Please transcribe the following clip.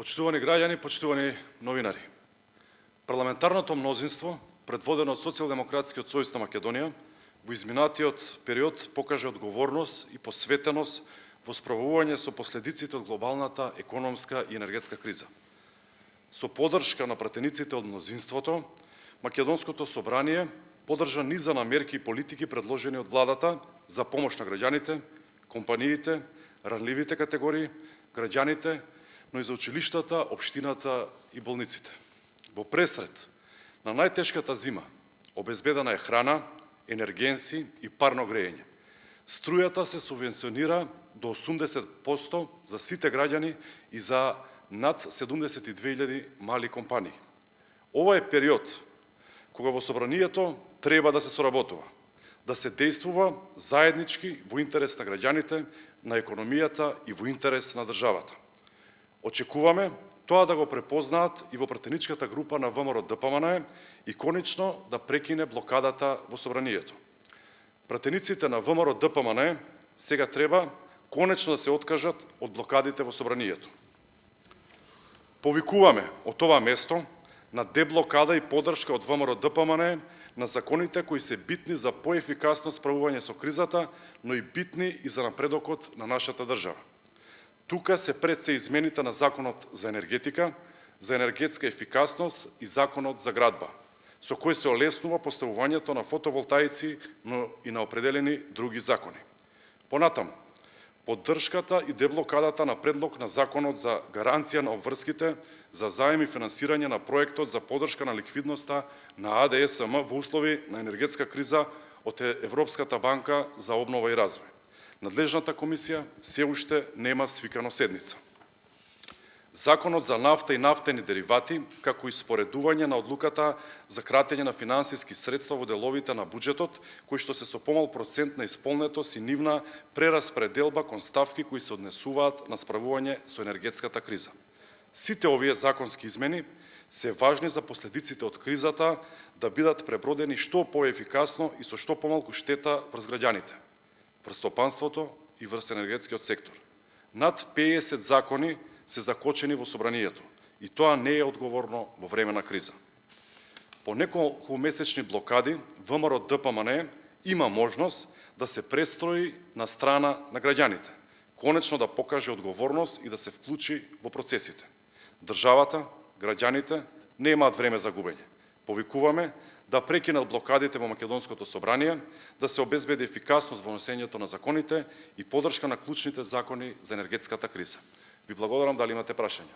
Почитувани граѓани, почитувани новинари. Парламентарното мнозинство, предводено од Социјалдемократскиот сојуз на Македонија, во изминатиот период покаже одговорност и посветеност во справување со последиците од глобалната економска и енергетска криза. Со поддршка на пратениците од мнозинството, Македонското собрание поддржа низа на мерки и политики предложени од владата за помош на граѓаните, компаниите, ранливите категории, граѓаните, но и за училиштата, општината и болниците. Во пресред на најтешката зима обезбедена е храна, енергенси и парно грејење. Струјата се субвенционира до 80% за сите граѓани и за над 72.000 мали компании. Ова е период кога во собранието треба да се соработува, да се действува заеднички во интерес на граѓаните, на економијата и во интерес на државата. Очекуваме тоа да го препознаат и во пратеничката група на ВМРО-ДПМНЕ и конечно да прекине блокадата во собранието. Пратениците на ВМРО-ДПМНЕ сега треба конечно да се откажат од блокадите во собранието. Повикуваме од ова место на деблокада и поддршка од ВМРО-ДПМНЕ на законите кои се битни за поефикасно справување со кризата, но и битни и за напредокот на нашата држава. Тука се пред се измените на Законот за енергетика, за енергетска ефикасност и Законот за градба, со кој се олеснува поставувањето на фотоволтаици, но и на определени други закони. Понатаму, поддршката и деблокадата на предлог на Законот за гаранција на обврските за заем и финансирање на проектот за поддршка на ликвидноста на АДСМ во услови на енергетска криза од Европската банка за обнова и развој. Надлежната комисија се уште нема свикано седница. Законот за нафта и нафтени деривати, како и споредување на одлуката за кратење на финансиски средства во деловите на буџетот, кои што се со помал процент на исполнетост и нивна прераспределба кон ставки кои се однесуваат на справување со енергетската криза. Сите овие законски измени се важни за последиците од кризата да бидат пребродени што поефикасно и со што помалку штета врз граѓаните, врз стопанството и врз енергетскиот сектор. Над 50 закони се закочени во собранието и тоа не е одговорно во време на криза. По неколку месечни блокади ВМРО-ДПМНЕ има можност да се престрои на страна на граѓаните, конечно да покаже одговорност и да се вклучи во процесите. Државата, граѓаните немаат време за губење. Повикуваме да прекинат блокадите во Македонското собрание, да се обезбеди ефикасност во носењето на законите и поддршка на клучните закони за енергетската криза. Ви благодарам, дали имате прашања.